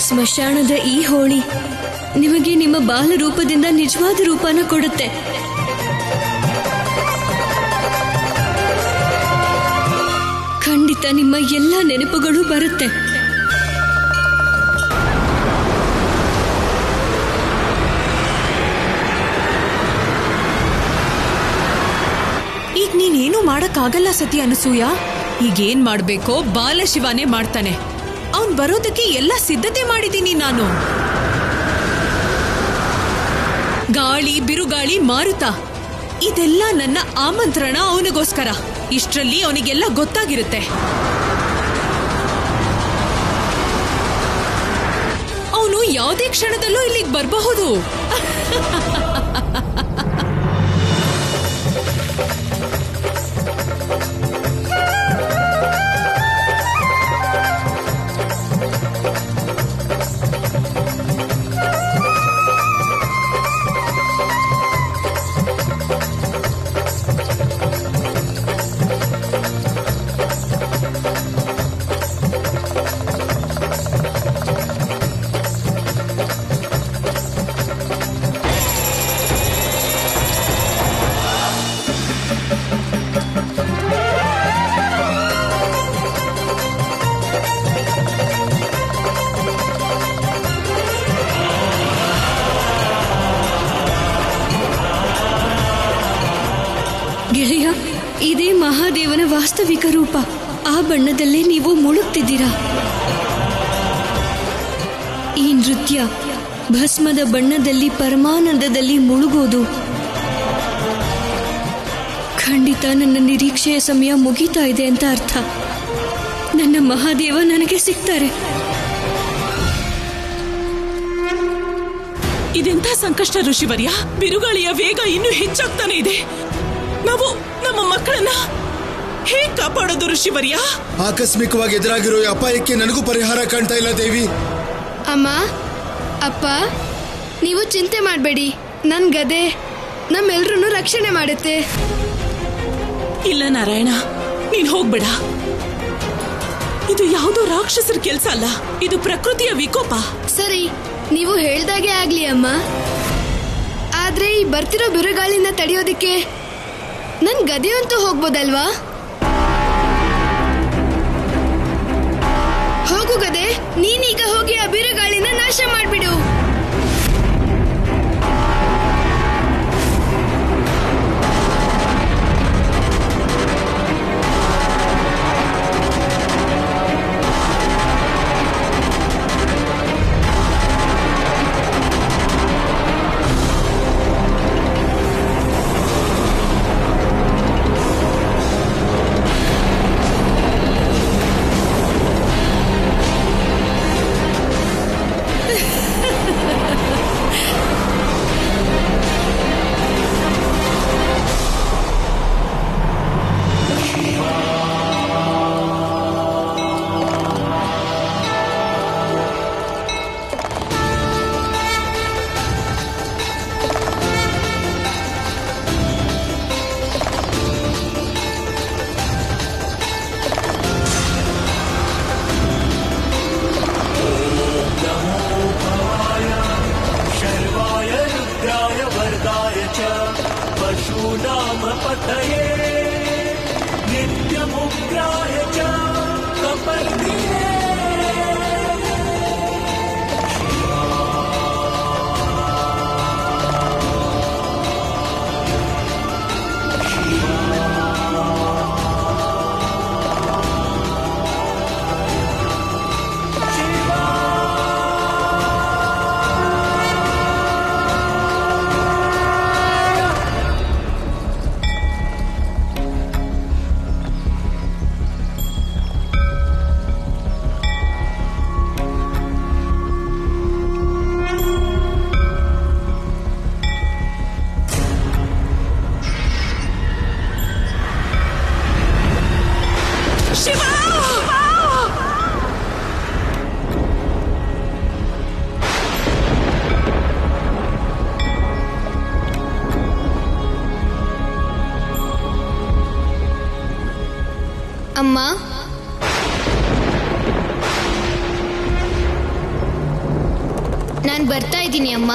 ಸ್ಮಶಾನದ ಈ ಹೋಳಿ ನಿಮಗೆ ನಿಮ್ಮ ಬಾಲ ರೂಪದಿಂದ ನಿಜವಾದ ರೂಪನ ಕೊಡುತ್ತೆ. ಖಂಡಿತ ನಿಮ್ಮ ಎಲ್ಲ ನೆನಪುಗಳು ಬರುತ್ತೆ. ಈಗ ನೀನೇನು ಮಾಡಕ್ಕಾಗಲ್ಲ ಸತಿ ಅನಸೂಯ. ಈಗೇನ್ ಮಾಡ್ಬೇಕೋ ಬಾಲಶಿವನೇ ಮಾಡ್ತಾನೆ. ಅವನ್ ಬರೋದಕ್ಕೆ ಎಲ್ಲ ಸಿದ್ಧತೆ ಮಾಡಿದ್ದೀನಿ ನಾನು. ಗಾಳಿ, ಬಿರುಗಾಳಿ, ಮಾರುತ ಇದೆಲ್ಲ ನನ್ನ ಆಮಂತ್ರಣ ಅವನಿಗೋಸ್ಕರ. ಇಷ್ಟರಲ್ಲಿ ಅವನಿಗೆಲ್ಲ ಗೊತ್ತಾಗಿರುತ್ತೆ. ಅವನು ಯಾವುದೇ ಕ್ಷಣದಲ್ಲೂ ಇಲ್ಲಿಗೆ ಬರಬಹುದು. ಗೆಳೆಯ, ಇದೇ ಮಹಾದೇವನ ವಾಸ್ತವಿಕ ರೂಪ. ಆ ಬಣ್ಣದಲ್ಲೇ ನೀವು ಮುಳುಗ್ತಿದ್ದೀರಾ. ಈ ನೃತ್ಯ ಭಸ್ಮದ ಬಣ್ಣದಲ್ಲಿ ಪರಮಾನಂದದಲ್ಲಿ ಮುಳುಗೋದು. ಖಂಡಿತ ನನ್ನ ನಿರೀಕ್ಷೆಯ ಸಮಯ ಮುಗೀತಾ ಇದೆ ಅಂತ ಅರ್ಥ. ನನ್ನ ಮಹಾದೇವ ನನಗೆ ಸಿಗ್ತಾರೆ. ಇದೆಂಥ ಸಂಕಷ್ಟ ಋಷಿವರ್ಯ. ಬಿರುಗಾಳಿಯ ವೇಗ ಇನ್ನೂ ಹೆಚ್ಚಾಗ್ತಾನೆ ಇದೆ. ನಾವು ನಮ್ಮ ಮಕ್ಕಳನ್ನ ಹೇಗೆ ಕಾಪಾಡೋದು ಋಷಿವರ್ಯ? ಆಕಸ್ಮಿಕವಾಗಿ ಎದುರಾಗಿರೋ ಅಪಾಯಕ್ಕೆ ನನಗೂ ಪರಿಹಾರ ಕಾಣ್ತಾ ಇಲ್ಲ ದೇವಿ. ಅಮ್ಮ, ಅಪ್ಪ, ನೀವು ಚಿಂತೆ ಮಾಡಬೇಡಿ. ನನ್ ಗದೆ ನಮ್ಮೆಲ್ರೂ ರಕ್ಷಣೆ ಮಾಡುತ್ತೆ. ಇಲ್ಲ ನಾರಾಯಣ, ನೀನ್ ಹೋಗ್ಬೇಡ. ಇದು ಯಾವುದೋ ರಾಕ್ಷಸರ ಕೆಲಸ ಅಲ್ಲ, ಇದು ಪ್ರಕೃತಿಯ ವಿಕೋಪ. ಸರಿ, ನೀವು ಹೇಳ್ದಾಗೆ ಆಗ್ಲಿ ಅಮ್ಮ. ಆದ್ರೆ ಈ ಬರ್ತಿರೋ ಬಿರುಗಾಳಿನ ತಡೆಯೋದಿಕ್ಕೆ ನನ್ ಗದೆಯಂತೂ ಹೋಗ್ಬೋದಲ್ವಾ? ಹೋಗು ಗದೆ, ನೀನೀಗ ಹೋಗಿ ಆ ಬಿರುಗಾಳಿನ ನಾಶ ಮಾಡ್ಬಿಡು. ಶಿವ! ಅಮ್ಮ, ನಾನು ಬರ್ತಾ ಇದ್ದೀನಿ ಅಮ್ಮ.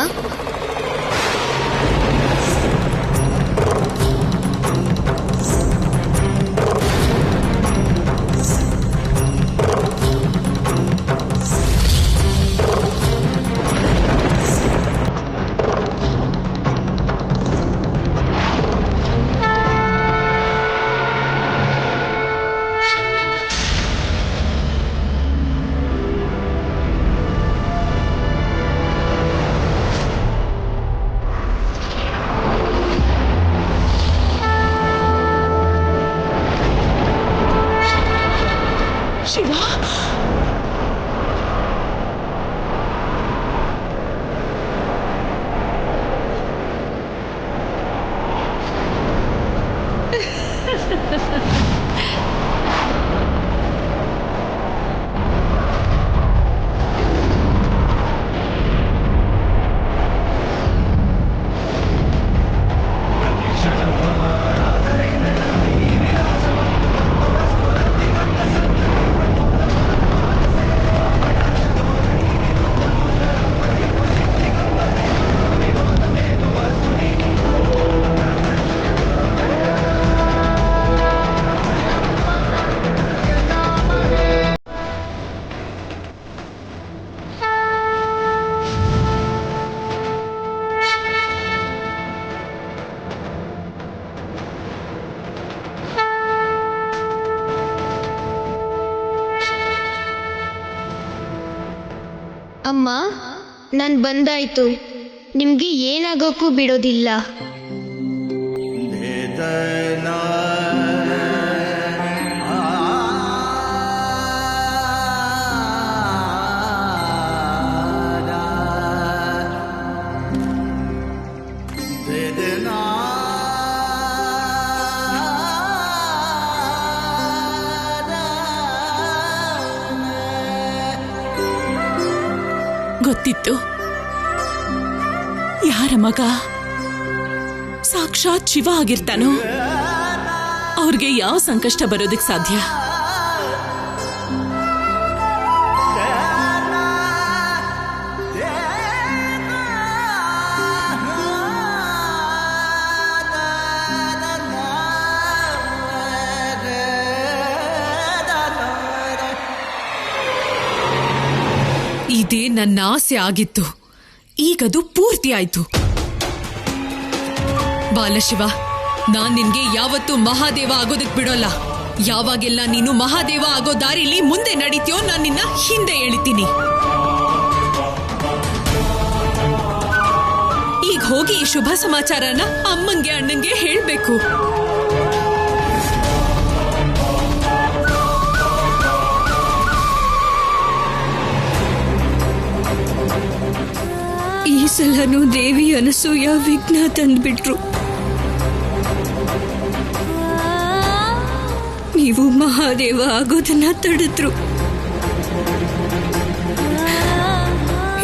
ಶಿವ! ಅಮ್ಮ, ನಾನು ಬಂದಾಯ್ತು. ನಿಮ್ಗೆ ಏನಾಗೋಕ್ಕೂ ಬಿಡೋದಿಲ್ಲ. ಗೊತ್ತಿತ್ತು, ಯಾರ ಮಗ ಸಾಕ್ಷಾತ್ ಶಿವ ಆಗಿರ್ತಾನೋ ಅವ್ರಿಗೆ ಯಾವ ಸಂಕಷ್ಟ ಬರೋದಕ್ಕೆ ಸಾಧ್ಯ? ಇದೇ ನನ್ನ ಆಸೆ ಆಗಿತ್ತು, ಈಗದು ಪೂರ್ತಿ ಆಯ್ತು. ಬಾಲಶಿವ, ನಾನ್ ನಿನ್ಗೆ ಯಾವತ್ತೂ ಮಹಾದೇವ ಆಗೋದಕ್ ಬಿಡೋಲ್ಲ. ಯಾವಾಗೆಲ್ಲ ನೀನು ಮಹಾದೇವ ಆಗೋ ದಾರಿಲಿ ಮುಂದೆ ನಡೀತೀಯೋ ನಾನ್ ನಿನ್ನ ಹಿಂದೆ ಎಳಿತೀನಿ. ಈಗ ಹೋಗಿ ಈ ಶುಭ ಸಮಾಚಾರನ ಅಮ್ಮಂಗೆ ಅಣ್ಣಂಗೆ ಹೇಳ್ಬೇಕು. ಈ ಸಲನೂ ದೇವಿ ಅನಸೂಯ ವಿಘ್ನ ತಂದ್ಬಿಟ್ರು. ನೀವು ಮಹಾದೇವ ಆಗೋದನ್ನ ತಡೆದ್ರು.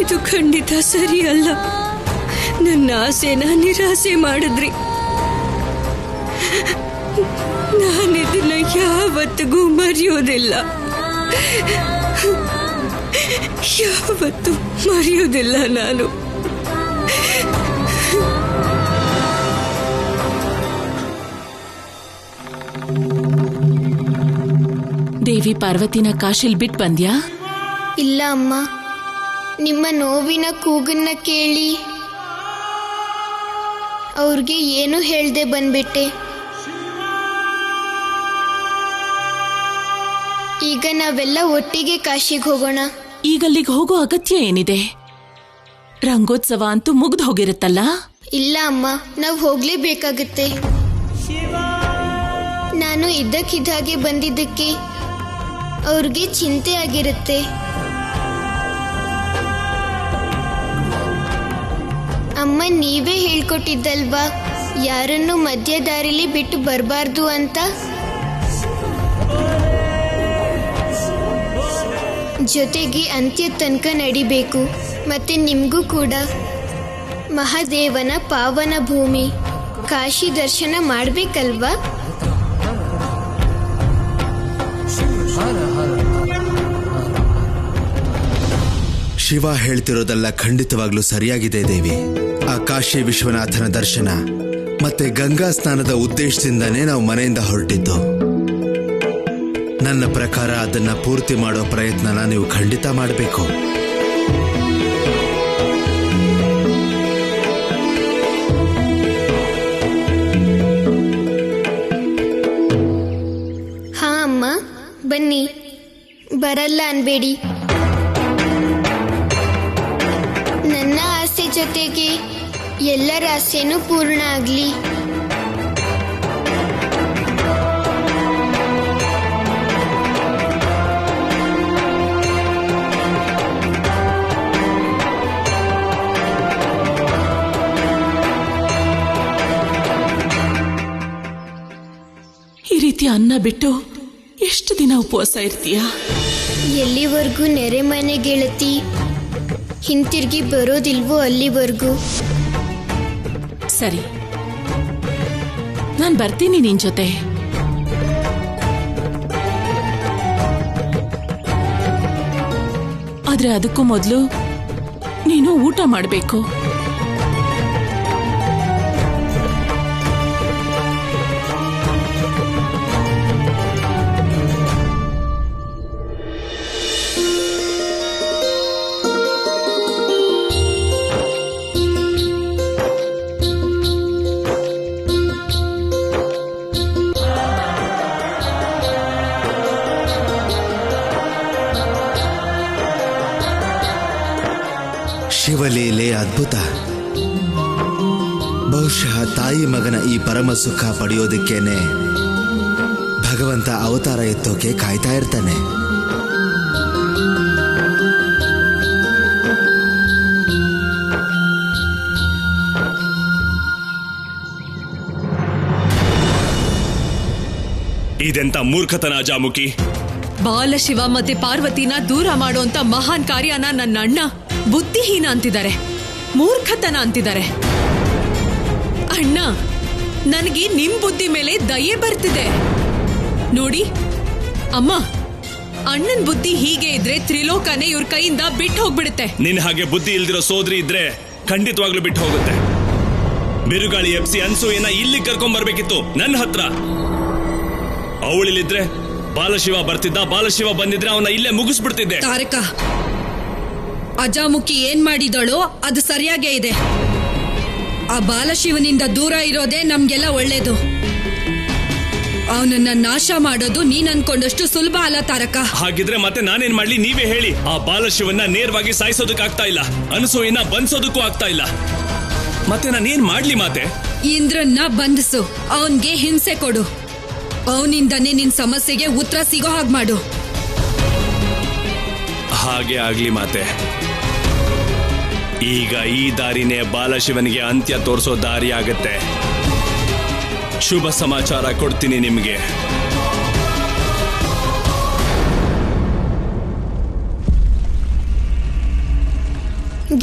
ಇದು ಖಂಡಿತ ಸರಿ ಅಲ್ಲ. ನನ್ನ ಆಸೆನ ನಿರಾಸೆ ಮಾಡಿದ್ರಿ. ನಾನಿದನ್ನ ಯಾವತ್ತಿಗೂ ಮರೆಯೋದಿಲ್ಲ, ಯಾವತ್ತೂ ಮರೆಯೋದಿಲ್ಲ ನಾನು. ದೇವಿ ಪಾರ್ವತಿನ ಕಾಶಿಲ್ ಬಿಟ್ ಬಂದ್ಯಾ? ಇಲ್ಲ ಅಮ್ಮ, ನಿಮ್ಮ ನೋವಿನ ಕೂಗನ್ನ ಕೇಳಿ ಅವ್ರಿಗೆ ಏನು ಹೇಳ್ದೆ ಬಂದ್ಬಿಟ್ಟೆ. ಈಗ ನಾವೆಲ್ಲ ಒಟ್ಟಿಗೆ ಕಾಶಿಗೆ ಹೋಗೋಣ. ಈಗಲ್ಲಿಗೆ ಹೋಗೋ ಅಗತ್ಯ ಏನಿದೆ? ರಂಗೋತ್ಸವ ಅಂತೂ ಮುಗ್ದು ಹೋಗಿರುತ್ತಲ್ಲ. ಇಲ್ಲ ಅಮ್ಮ, ನಾವು ಹೋಗ್ಲೇಬೇಕಾಗತ್ತೆ. ನಾನು ಇದ್ದಕ್ಕಿದ್ದಾಗೆ ಬಂದಿದ್ದಕ್ಕೆ ಅವ್ರಿಗೆ ಚಿಂತೆ ಆಗಿರುತ್ತೆ. ಅಮ್ಮ ನೀವೇ ಹೇಳ್ಕೊಟ್ಟಿದ್ದಲ್ವಾ ಯಾರನ್ನು ಮಧ್ಯ ದಾರಿಲಿ ಬಿಟ್ಟು ಬರಬಾರ್ದು ಅಂತ. ಜೊತೆಗೆ ಅಂತ್ಯ ತನಕ ನಡಿಬೇಕು. ಮತ್ತೆ ನಿಮಗೂ ಕೂಡ ಮಹಾದೇವನ ಪಾವನ ಭೂಮಿ ಕಾಶಿ ದರ್ಶನ ಮಾಡಬೇಕಲ್ವಾ? ಶಿವ ಹೇಳ್ತಿರೋದೆಲ್ಲ ಖಂಡಿತವಾಗ್ಲೂ ಸರಿಯಾಗಿದೆ ದೇವಿ. ಆ ಕಾಶಿ ವಿಶ್ವನಾಥನ ದರ್ಶನ ಮತ್ತೆ ಗಂಗಾ ಸ್ನಾನದ ಉದ್ದೇಶದಿಂದನೇ ನಾವು ಮನೆಯಿಂದ ಹೊರಟಿದ್ದು. ನನ್ನ ಪ್ರಕಾರ ಅದನ್ನ ಪೂರ್ತಿ ಮಾಡೋ ಪ್ರಯತ್ನನ ನೀವು ಖಂಡಿತ ಮಾಡಬೇಕು. ಹಾ ಅಮ್ಮ, ಬನ್ನಿ, ಬರಲ್ಲ ಅನ್ಬೇಡಿ. ನನ್ನ ಆಸೆ ಜೊತೆಗೆ ಎಲ್ಲರ ಆಸೆನೂ ಪೂರ್ಣ ಆಗ್ಲಿ. ಈ ರೀತಿ ಅನ್ನ ಬಿಟ್ಟು ಎಷ್ಟು ದಿನ ಉಪವಾಸ ಇರ್ತೀಯ? ಎಲ್ಲಿವರೆಗೂ ನೆರೆ ಮನೆ ಗೆಳತಿ ಹಿಂತಿರುಗಿ ಬರೋದಿಲ್ವೋ ಅಲ್ಲಿವರೆಗೂ. ಸರಿ, ನಾನು ಬರ್ತೀನಿ ನಿನ್ ಜೊತೆ. ಆದ್ರೆ ಅದಕ್ಕೂ ಮೊದಲು ನೀನು ಊಟ ಮಾಡಬೇಕು. ಶಿವಲೀಲೆ ಅದ್ಭುತ. ಬಹುಶಃ ತಾಯಿ ಮಗನ ಈ ಪರಮ ಸುಖ ಪಡೆಯೋದಕ್ಕೇನೆ ಭಗವಂತ ಅವತಾರ ಎತ್ತೋಕೆ ಕಾಯ್ತಾ ಇರ್ತಾನೆ. ಇದೆಂತ ಮೂರ್ಖತನ ಅಜಾಮುಖಿ. ಬಾಲಶಿವ ಮತ್ತೆ ಪಾರ್ವತಿನ ದೂರ ಮಾಡುವಂತ ಮಹಾನ್ ಕಾರ್ಯನ ನನ್ನ ಅಣ್ಣ ಬುದ್ಧಿಹೀನ ಅಂತಿದ್ದಾರೆ, ಮೂರ್ಖತನ ಅಂತಿದ್ದಾರೆ. ಅಣ್ಣ, ನನಗೆ ನಿಮ್ ಬುದ್ಧಿ ಮೇಲೆ ದಯೆ ಬರ್ತಿದೆ ನೋಡಿ. ಅಮ್ಮ, ಅಣ್ಣನ್ ಬುದ್ಧಿ ಹೀಗೆ ಇದ್ರೆ ತ್ರಿಲೋಕನೇ ಇವ್ರ ಕೈಯಿಂದ ಬಿಟ್ಟು ಹೋಗ್ಬಿಡುತ್ತೆ. ನಿನ್ ಹಾಗೆ ಬುದ್ಧಿ ಇಲ್ದಿರೋ ಸೋದರಿ ಇದ್ರೆ ಖಂಡಿತವಾಗ್ಲೂ ಬಿಟ್ಟು ಹೋಗುತ್ತೆ. ಬಿರುಗಾಳಿ ಎಪ್ಸಿ ಅನ್ಸೂಯನ ಇಲ್ಲಿ ಕರ್ಕೊಂಡ್ ಬರ್ಬೇಕಿತ್ತು ನನ್ನ ಹತ್ರ. ಅವಳಿಲಿದ್ರೆ ಬಾಲಶಿವ ಬರ್ತಿದ್ದ, ಬಾಲಶಿವ ಬಂದಿದ್ರೆ ಅವನ ಇಲ್ಲೇ ಮುಗಿಸ್ಬಿಡ್ತಿದ್ದೆ. ತಾರಕ, ಅಜಾಮುಖಿ ಏನ್ ಮಾಡಿದಳೋ ಅದು ಸರಿಯಾಗೇ ಇದೆ. ಆ ಬಾಲಶಿವನಿಂದ ದೂರ ಇರೋದೇ ನಮ್ಗೆಲ್ಲ ಒಳ್ಳೇದು. ಅವನನ್ನ ನಾಶ ಮಾಡೋದು ನೀನ್ ಅನ್ಕೊಂಡಷ್ಟು ಸುಲಭ ಅಲ್ಲ ತಾರಕ. ಹಾಗಿದ್ರೆ ಮತ್ತೆ ನಾನೇನ್ ಮಾಡ್ಲಿ, ನೀವೇ ಹೇಳಿ. ಆ ಬಾಲಶಿವನ್ನ ನೇರವಾಗಿ ಸಾಯಿಸೋದಕ್ಕಾಗ್ತಾ ಇಲ್ಲ, ಅನಸೂಯನ ಬಂಧಿಸೋದಕ್ಕೂ ಆಗ್ತಾ ಇಲ್ಲ. ಮತ್ತೆ ನಾನೇನ್ ಮಾಡ್ಲಿ ಮಾತೆ? ಇಂದ್ರನ್ನ ಬಂಧಿಸು, ಅವನ್ಗೆ ಹಿಂಸೆ ಕೊಡು. ಅವನಿಂದನೇ ನಿನ್ ಸಮಸ್ಯೆಗೆ ಉತ್ತರ ಸಿಗೋ ಹಾಗೆ ಮಾಡು. ಹಾಗೆ ಆಗ್ಲಿ ಮಾತೆ. ಈಗ ಈ ದಾರಿನೇ ಬಾಲಶಿವನಿಗೆ ಅಂತ್ಯ ತೋರಿಸೋ ದಾರಿ ಆಗತ್ತೆ. ಶುಭ ಸಮಾಚಾರ ಕೊಡ್ತೀನಿ ನಿಮ್ಗೆ.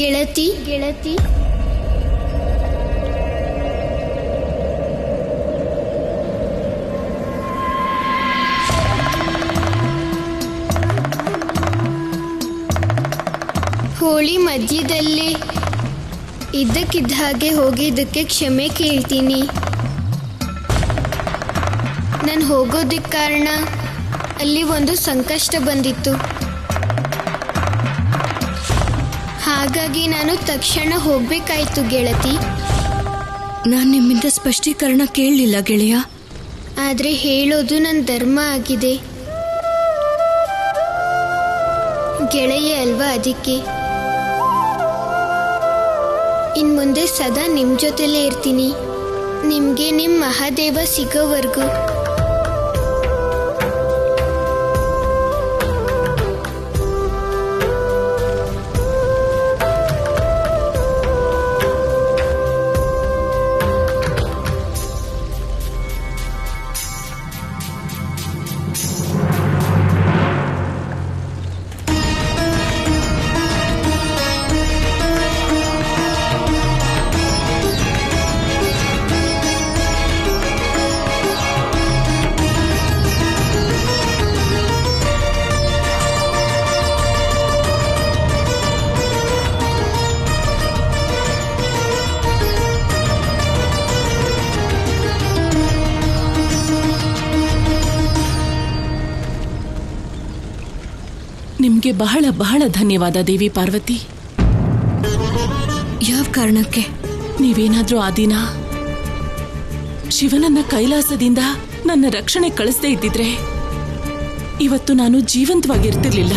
ಗೆಳತಿ ಗೆಳತಿ ಹೋಳಿ ಮಧ್ಯದಲ್ಲೇ ಇದ್ದಕ್ಕಿದ್ದ ಹಾಗೆ ಹೋಗಿದ್ದಕ್ಕೆ ಕ್ಷಮೆ ಕೇಳ್ತೀನಿ. ನಾನು ಹೋಗೋದಕ್ಕೆ ಕಾರಣ ಅಲ್ಲಿ ಒಂದು ಸಂಕಷ್ಟ ಬಂದಿತ್ತು. ಹಾಗಾಗಿ ನಾನು ತಕ್ಷಣ ಹೋಗ್ಬೇಕಾಯ್ತು ಗೆಳತಿ. ನಾನ್ ನಿಮ್ಮಿಂದ ಸ್ಪಷ್ಟೀಕರಣ ಕೇಳಲಿಲ್ಲ ಗೆಳೆಯ. ಆದ್ರೆ ಹೇಳೋದು ನನ್ನ ಧರ್ಮ ಆಗಿದೆ ಗೆಳೆಯ ಅಲ್ವಾ, ಅದಕ್ಕೆ ಇನ್ ಮುಂದೆ ಸದಾ ನಿಮ್ ಜೊತೆಲೇ ಇರ್ತೀನಿ, ನಿಮ್ಗೆ ನಿಮ್ ಮಹಾದೇವ ಸಿಗೋವರೆಗೂ. ನಿಮ್ಗೆ ಬಹಳ ಬಹಳ ಧನ್ಯವಾದ ದೇವಿ ಪಾರ್ವತಿ. ಯಾವ ಕಾರಣಕ್ಕೆ? ನೀವೇನಾದ್ರೂ ಆ ದಿನ ಶಿವನನ್ನ ಕೈಲಾಸದಿಂದ ನನ್ನ ರಕ್ಷಣೆ ಕಳಿಸದೇ ಇದ್ದಿದ್ರೆ ಇವತ್ತು ನಾನು ಜೀವಂತವಾಗಿರ್ತಿರ್ಲಿಲ್ಲ.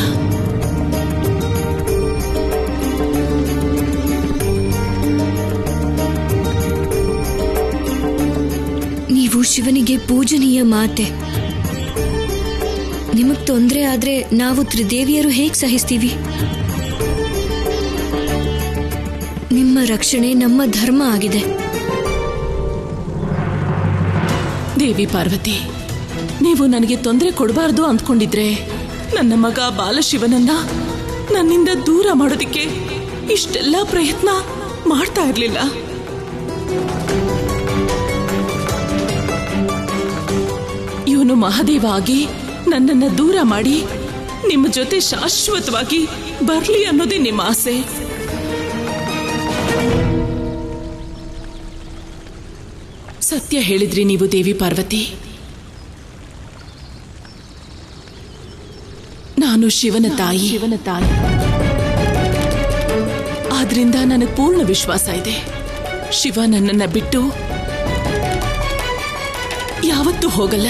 ನೀವು ಶಿವನಿಗೆ ಪೂಜನೀಯ ಮಾತೆ. ನಿಮಗ್ ತೊಂದರೆ ಆದ್ರೆ ನಾವು ತ್ರಿದೇವಿಯರು ಹೇಗ್ ಸಹಿಸ್ತೀವಿ? ನಿಮ್ಮ ರಕ್ಷಣೆ ನಮ್ಮ ಧರ್ಮ ಆಗಿದೆ. ದೇವಿ ಪಾರ್ವತಿ, ನೀವು ನನಗೆ ತೊಂದರೆ ಕೊಡಬಾರ್ದು ಅಂದ್ಕೊಂಡಿದ್ರೆ ನನ್ನ ಮಗ ಬಾಲಶಿವನನ್ನ ನನ್ನಿಂದ ದೂರ ಮಾಡೋದಿಕ್ಕೆ ಇಷ್ಟೆಲ್ಲ ಪ್ರಯತ್ನ ಮಾಡ್ತಾ ಇರ್ಲಿಲ್ಲ. ಇವನು ಮಹಾದೇವ ಆಗಿ ನನ್ನನ್ನ ದೂರ ಮಾಡಿ ನಿಮ್ಮ ಜೊತೆ ಶಾಶ್ವತವಾಗಿ ಬರ್ಲಿ ಅನ್ನೋದೇ ನಿಮ್ಮ ಆಸೆ. ಸತ್ಯ ಹೇಳಿದ್ರಿ ನೀವು ದೇವಿ ಪಾರ್ವತಿ. ನಾನು ಶಿವನ ತಾಯಿ. ಆದ್ರಿಂದ ನನಗೆ ಪೂರ್ಣ ವಿಶ್ವಾಸ ಇದೆ, ಶಿವ ನನ್ನನ್ನ ಬಿಟ್ಟು ಯಾವತ್ತೂ ಹೋಗಲ್ಲ.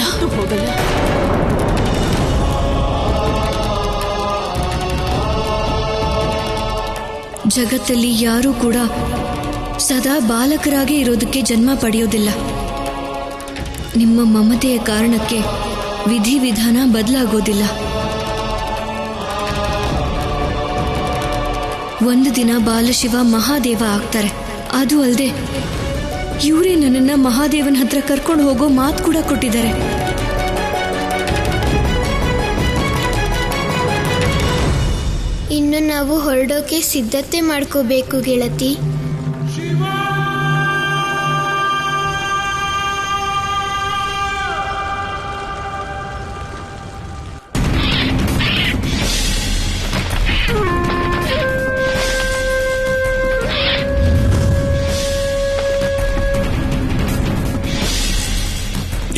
ಜಗತ್ತಲ್ಲಿ ಯಾರೂ ಕೂಡ ಸದಾ ಬಾಲಕರಾಗಿ ಇರೋದಕ್ಕೆ ಜನ್ಮ ಪಡೆಯೋದಿಲ್ಲ. ನಿಮ್ಮ ಮಮತೆಯ ಕಾರಣಕ್ಕೆ ವಿಧಿವಿಧಾನ ಬದಲಾಗೋದಿಲ್ಲ. ಒಂದು ದಿನ ಬಾಲಶಿವ ಮಹಾದೇವ ಆಗ್ತಾರೆ. ಅದು ಅಲ್ಲದೆ ಇವರೇ ನನ್ನನ್ನ ಮಹಾದೇವನ ಹತ್ರ ಕರ್ಕೊಂಡು ಹೋಗೋ ಮಾತು ಕೂಡ ಕೊಟ್ಟಿದ್ದಾರೆ. ಇನ್ನು ನಾವು ಹೊರಡೋಕೆ ಸಿದ್ಧತೆ ಮಾಡ್ಕೋಬೇಕು ಗೆಳತಿ.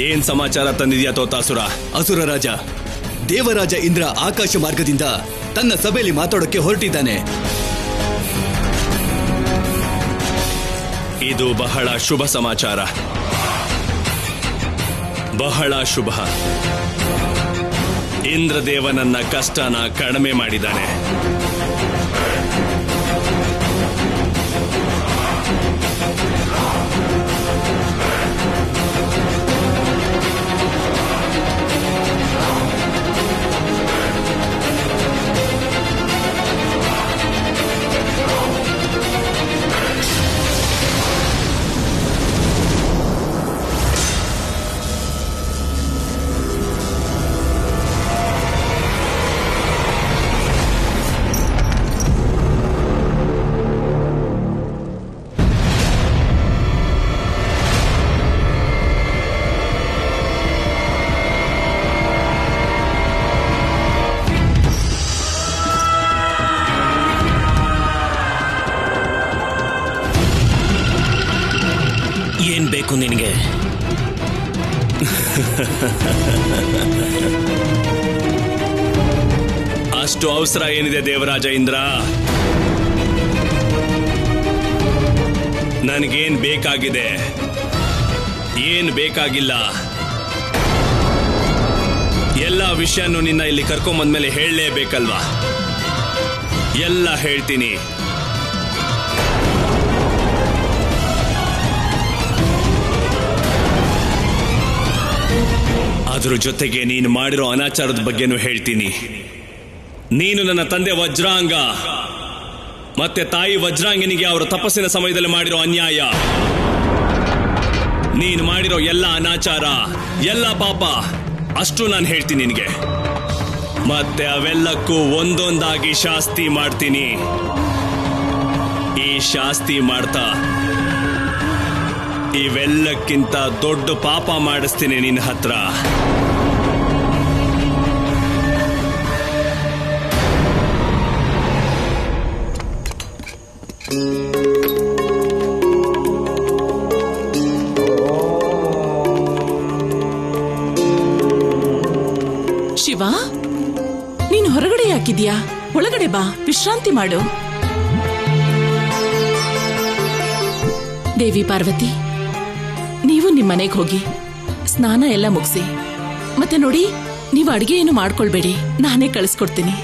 ಏನ್ ಸಮಾಚಾರ ತಂದಿದ್ಯಾ ತೋತಾಸುರ? ಅಸುರ ರಾಜ ದೇವರಾಜ ಇಂದ್ರ ಆಕಾಶ ಮಾರ್ಗದಿಂದ ತನ್ನ ಸಭೆಯಲ್ಲಿ ಮಾತಾಡೋಕೆ ಹೊರಟಿದ್ದಾನೆ. ಇದು ಬಹಳ ಶುಭ ಸಮಾಚಾರ, ಬಹಳ ಶುಭ. ಇಂದ್ರದೇವನನ್ನ ಕಷ್ಟನ ಕಡಿಮೆ ಮಾಡಿದ್ದಾನೆ. ಏನ್ ಬೇಕು ನಿನಗೆ? ಅಷ್ಟು ಅವಸರ ಏನಿದೆ ದೇವರಾಜ ಇಂದ್ರ? ನನಗೇನ್ ಬೇಕಾಗಿದೆ, ಏನ್ ಬೇಕಾಗಿಲ್ಲ, ಎಲ್ಲ ವಿಷಯನೂ ನಿನ್ನ ಇಲ್ಲಿ ಕರ್ಕೊಂಬಂದ್ಮೇಲೆ ಹೇಳಲೇಬೇಕಲ್ವಾ? ಎಲ್ಲ ಹೇಳ್ತೀನಿ. ಅದ್ರ ಜೊತೆಗೆ ನೀನು ಮಾಡಿರೋ ಅನಾಚಾರದ ಬಗ್ಗೆನೂ ಹೇಳ್ತೀನಿ. ನೀನು ನನ್ನ ತಂದೆ ವಜ್ರಾಂಗ ಮತ್ತೆ ತಾಯಿ ವಜ್ರಾಂಗಿನಿಗೆ ಅವರ ತಪಸ್ಸಿನ ಸಮಯದಲ್ಲಿ ಮಾಡಿರೋ ಅನ್ಯಾಯ, ನೀನು ಮಾಡಿರೋ ಎಲ್ಲ ಅನಾಚಾರ, ಎಲ್ಲ ಪಾಪ ಅಷ್ಟು ನಾನು ಹೇಳ್ತೀನಿ ನಿನಗೆ. ಮತ್ತೆ ಅವೆಲ್ಲಕ್ಕೂ ಒಂದೊಂದಾಗಿ ಶಾಸ್ತಿ ಮಾಡ್ತೀನಿ. ಈ ಶಾಸ್ತಿ ಮಾಡ್ತಾ ಇವೆಲ್ಲಕ್ಕಿಂತ ದೊಡ್ಡ ಪಾಪ ಮಾಡಿಸ್ತೀನಿ ನಿನ್ನ ಹತ್ರ. ಶಿವ, ನೀನು ಹೊರಗಡೆ ಯಾಕಿದ್ಯಾ? ಒಳಗಡೆ ಬಾ, ವಿಶ್ರಾಂತಿ ಮಾಡು. ದೇವಿ ಪಾರ್ವತಿ, ನೀವು ನಿಮ್ಮನೆಗೆ ಹೋಗಿ ಸ್ನಾನ ಎಲ್ಲ ಮುಗಿಸಿ. ಮತ್ತೆ ನೋಡಿ, ನೀವು ಅಡಿಗೆ ಏನು ಮಾಡ್ಕೊಳ್ಬೇಡಿ, ನಾನೇ ಕಳಿಸ್ಕೊಡ್ತೀನಿ.